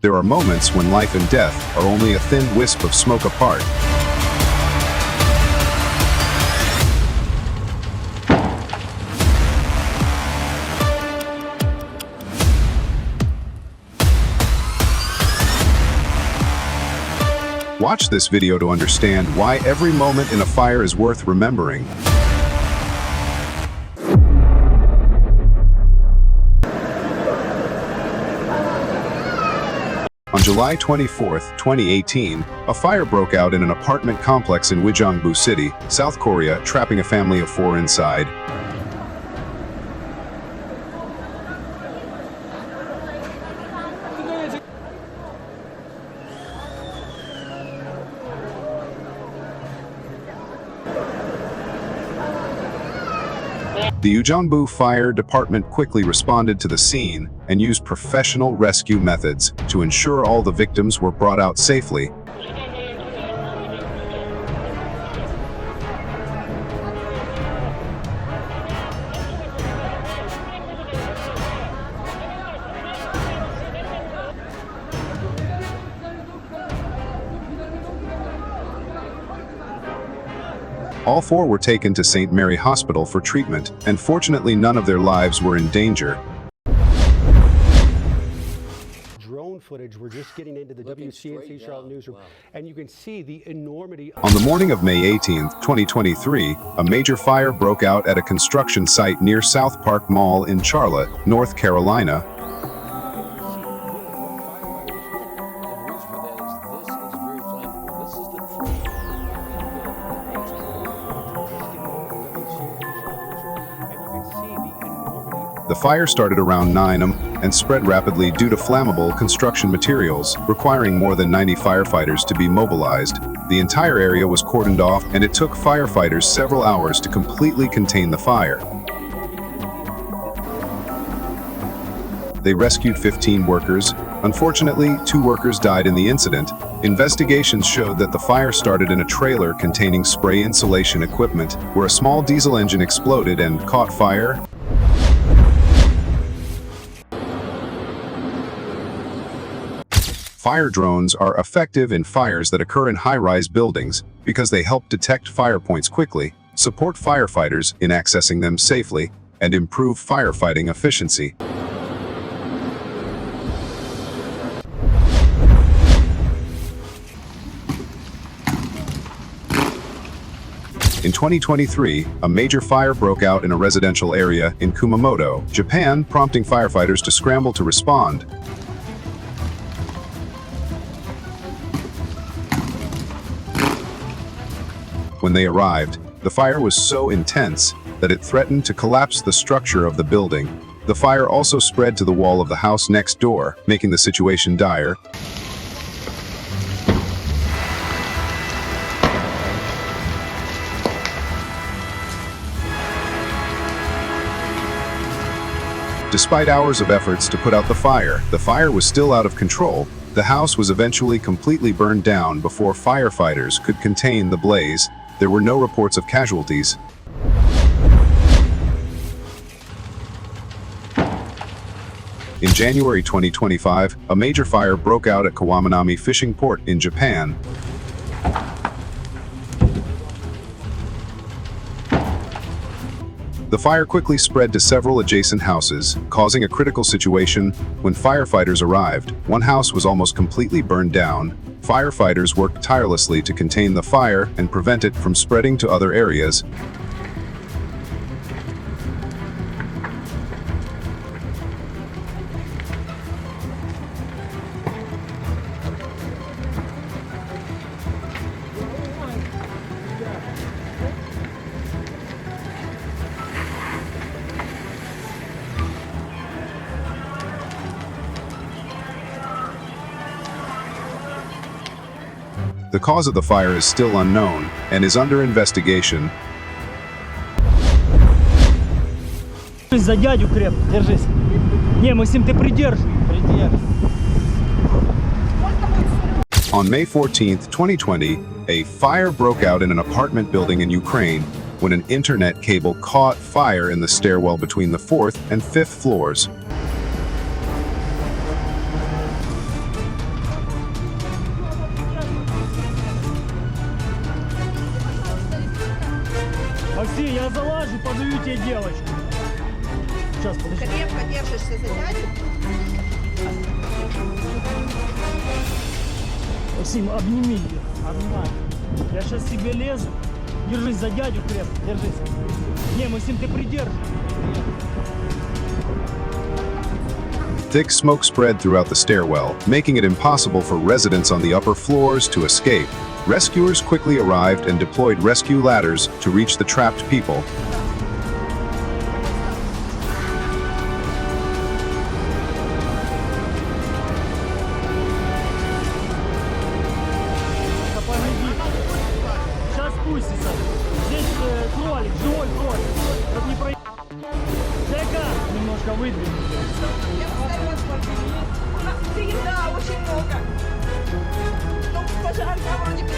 there are moments when life and death are only a thin wisp of smoke apart. Watch this video to understand why every moment in a fire is worth remembering. On July 24, 2018, a fire broke out in an apartment complex in Uijeongbu City, South Korea, trapping a family of 4 inside. The Uijeongbu Fire Department quickly responded to the scene and used professional rescue methods to ensure all the victims were brought out safely. All 4 were taken to St. Mary Hospital for treatment, and fortunately none of their lives were in danger. Drone footage, we're just getting into the WCNC Charlotte newsroom, and you can see the enormity. On the morning of May 18, 2023, a major fire broke out at a construction site near South Park Mall in Charlotte, North Carolina. The fire started around 9 a.m. and spread rapidly due to flammable construction materials, requiring more than 90 firefighters to be mobilized. The entire area was cordoned off, and it took firefighters several hours to completely contain the fire. They rescued 15 workers. Unfortunately, 2 workers died in the incident. Investigations showed that the fire started in a trailer containing spray insulation equipment, where a small diesel engine exploded and caught fire. Fire drones are effective in fires that occur in high-rise buildings because they help detect fire points quickly, support firefighters in accessing them safely, and improve firefighting efficiency. In 2023, a major fire broke out in a residential area in Kumamoto, Japan, prompting firefighters to scramble to respond. When they arrived, the fire was so intense that it threatened to collapse the structure of the building. The fire also spread to the wall of the house next door, making the situation dire. Despite hours of efforts to put out the fire was still out of control. The house was eventually completely burned down before firefighters could contain the blaze. There were no reports of casualties. In January 2025, a major fire broke out at Kawaminami Fishing Port in Japan. The fire quickly spread to several adjacent houses, causing a critical situation. When firefighters arrived, one house was almost completely burned down. Firefighters worked tirelessly to contain the fire and prevent it from spreading to other areas. The cause of the fire is still unknown and is under investigation. За дядю крепко, держись. Не, Максим, ты придержи. On May 14, 2020, a fire broke out in an apartment building in Ukraine when an internet cable caught fire in the stairwell between the 4th and 5th floors. Максим, я залажу, подаю тебе девочку. Сейчас, подожди. Крепко держишься за дядю. Максим, обними ее. Обнимай. Я сейчас тебе лезу. Держись за дядю крепко, держись. Не, Максим, ты придержи. Thick smoke spread throughout the stairwell, making it impossible for residents on the upper floors to escape. Rescuers quickly arrived and deployed rescue ladders to reach the trapped people. Сейчас спустится. Здесь кролик, живой кролик. Чтоб не про... Дай-ка немножко выдвинуть. Я постараюсь смотреть. Да, очень много. Ну, пожар там вроде придет.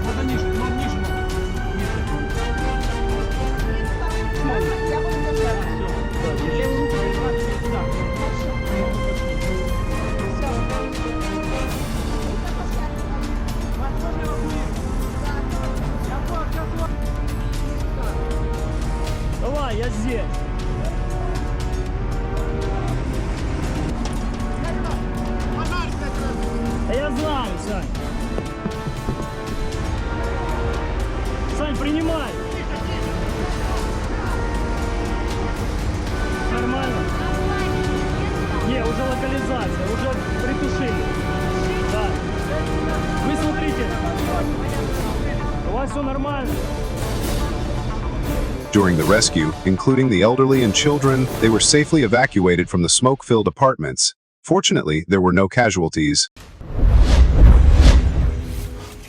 Вот ниже, ну ниже. Я буду держать. Левую руку держать сюда. Давай, я здесь. Да я знаю, Сань. Сань, принимай. Нормально? Не, уже локализация, уже притушили. Да. Вы смотрите. У вас все нормально. During the rescue, including the elderly and children, they were safely evacuated from the smoke-filled apartments. Fortunately, there were no casualties.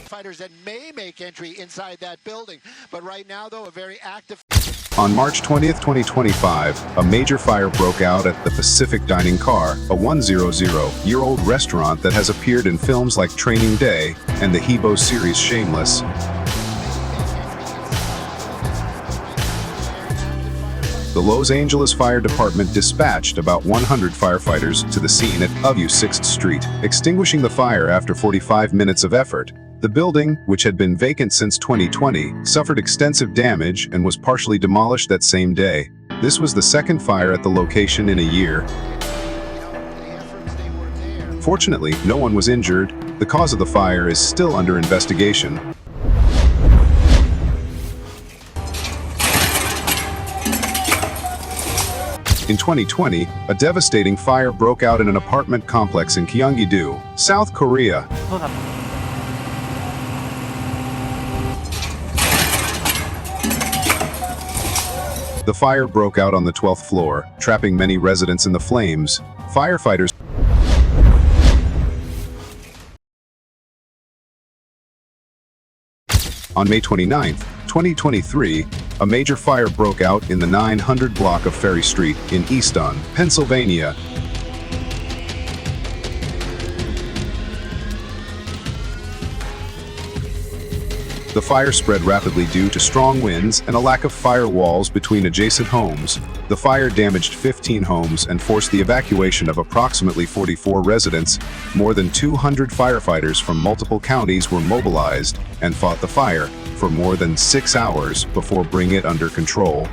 Fighters that may make entry inside that building, but right now, though, a very active. On March 20th, 2025, a major fire broke out at the Pacific Dining Car, a 100-year-old restaurant that has appeared in films like Training Day and the Hebo series Shameless. The Los Angeles Fire Department dispatched about 100 firefighters to the scene at 6th Street, extinguishing the fire after 45 minutes of effort. The building, which had been vacant since 2020, suffered extensive damage and was partially demolished that same day. This was the second fire at the location in a year. Fortunately, no one was injured. The cause of the fire is still under investigation. In 2020, a devastating fire broke out in an apartment complex in Gyeonggi-do, South Korea. The fire broke out on the 12th floor, trapping many residents in the flames. Firefighters On May 29, 2023, a major fire broke out in the 900 block of Ferry Street in Easton, Pennsylvania. The fire spread rapidly due to strong winds and a lack of fire walls between adjacent homes. The fire damaged 15 homes and forced the evacuation of approximately 44 residents. More than 200 firefighters from multiple counties were mobilized and fought the fire for more than 6 hours before bringing it under control.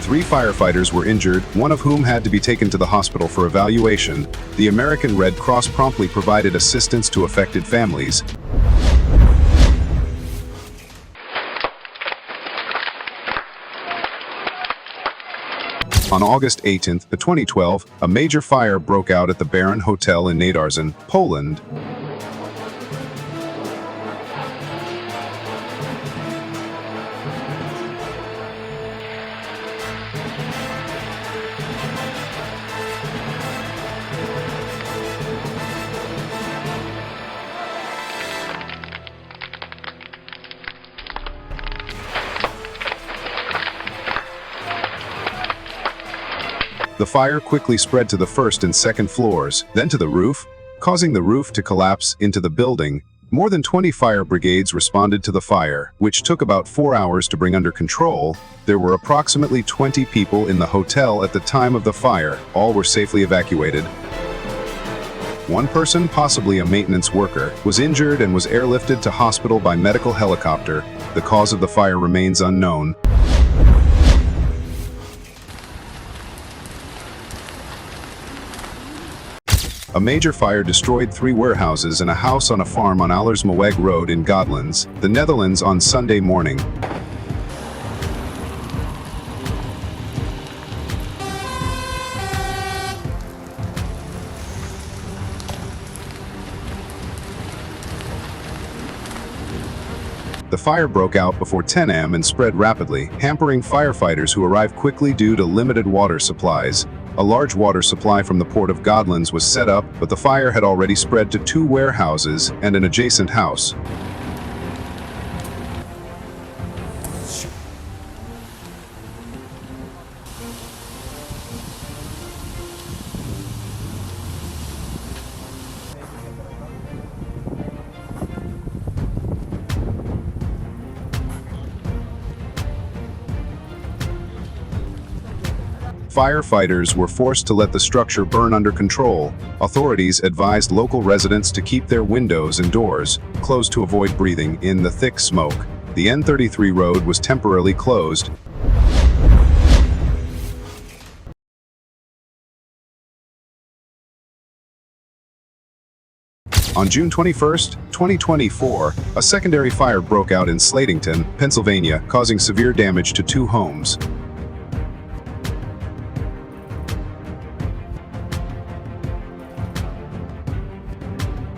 Three firefighters were injured, one of whom had to be taken to the hospital for evaluation. The American Red Cross promptly provided assistance to affected families. On August 18, 2012, a major fire broke out at the Baron Hotel in Nadarzen, Poland. The fire quickly spread to the first and second floors, then to the roof, causing the roof to collapse into the building. More than 20 fire brigades responded to the fire, which took about 4 hours to bring under control. There were approximately 20 people in the hotel at the time of the fire. All were safely evacuated. One person, possibly a maintenance worker, was injured and was airlifted to hospital by medical helicopter. The cause of the fire remains unknown. A major fire destroyed 3 warehouses and a house on a farm on Allersmeweg Road in Godlands, the Netherlands on Sunday morning. The fire broke out before 10 a.m. and spread rapidly, hampering firefighters who arrived quickly due to limited water supplies. A large water supply from the port of Godlands was set up, but the fire had already spread to 2 warehouses and an adjacent house. Firefighters were forced to let the structure burn under control. Authorities advised local residents to keep their windows and doors closed to avoid breathing in the thick smoke. The N33 road was temporarily closed. On June 21, 2024, a secondary fire broke out in Slatington, Pennsylvania, causing severe damage to 2 homes.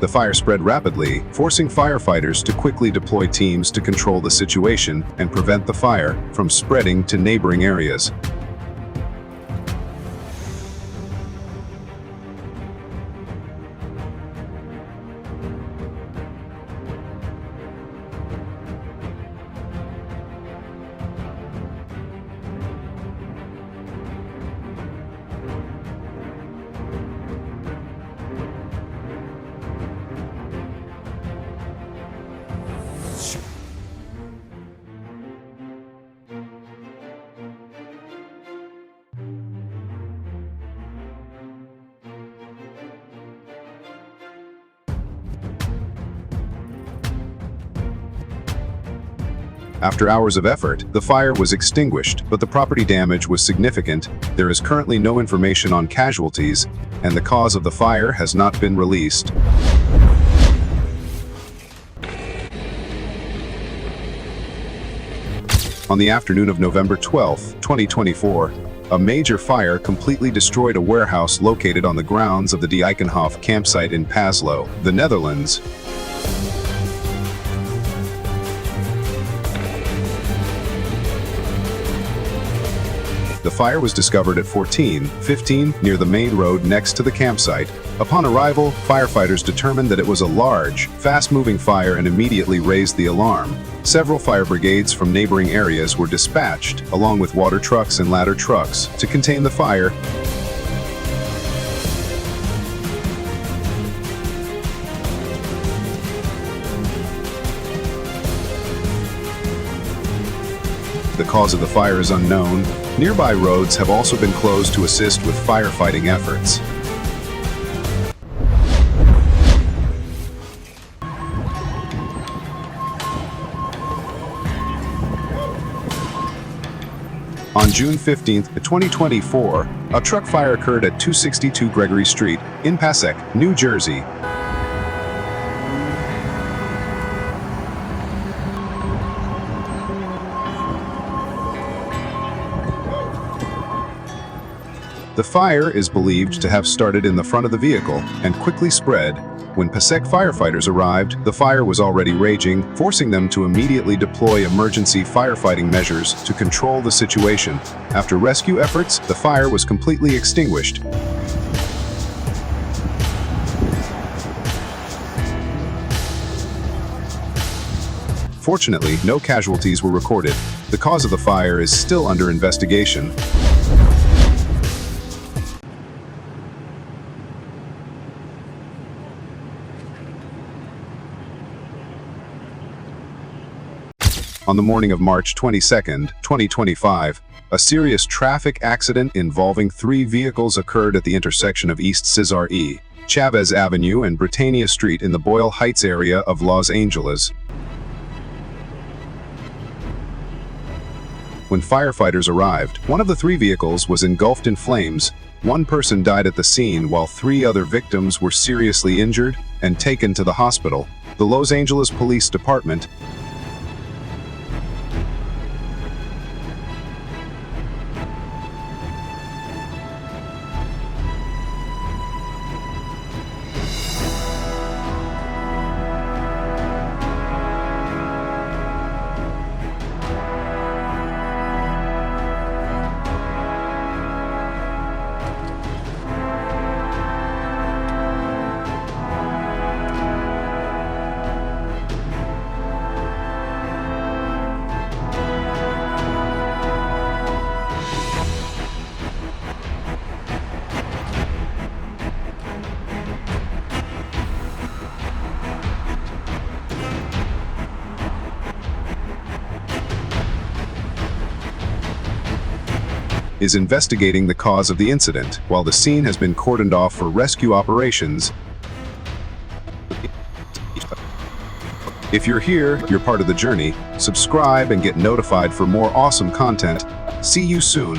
The fire spread rapidly, forcing firefighters to quickly deploy teams to control the situation and prevent the fire from spreading to neighboring areas. After hours of effort, the fire was extinguished, but the property damage was significant. There is currently no information on casualties, and the cause of the fire has not been released. On the afternoon of November 12, 2024, a major fire completely destroyed a warehouse located on the grounds of the Dijkenhof campsite in Paslo, the Netherlands. The fire was discovered at 14:15 near the main road next to the campsite. Upon arrival, firefighters determined that it was a large, fast-moving fire and immediately raised the alarm. Several fire brigades from neighboring areas were dispatched, along with water trucks and ladder trucks, to contain the fire. The cause of the fire is unknown. Nearby roads have also been closed to assist with firefighting efforts. On June 15, 2024, a truck fire occurred at 262 Gregory Street in Passaic, New Jersey. The fire is believed to have started in the front of the vehicle and quickly spread. When Passaic firefighters arrived, the fire was already raging, forcing them to immediately deploy emergency firefighting measures to control the situation. After rescue efforts, the fire was completely extinguished. Fortunately, no casualties were recorded. The cause of the fire is still under investigation. On the morning of March 22, 2025, a serious traffic accident involving 3 vehicles occurred at the intersection of East Cesar E. Chavez Avenue and Britannia Street in the Boyle Heights area of Los Angeles. When firefighters arrived, one of the 3 vehicles was engulfed in flames. 1 person died at the scene while 3 other victims were seriously injured and taken to the hospital. The Los Angeles Police Department is investigating the cause of the incident, while the scene has been cordoned off for rescue operations. If you're here, you're part of the journey. Subscribe and get notified for more awesome content. See you soon.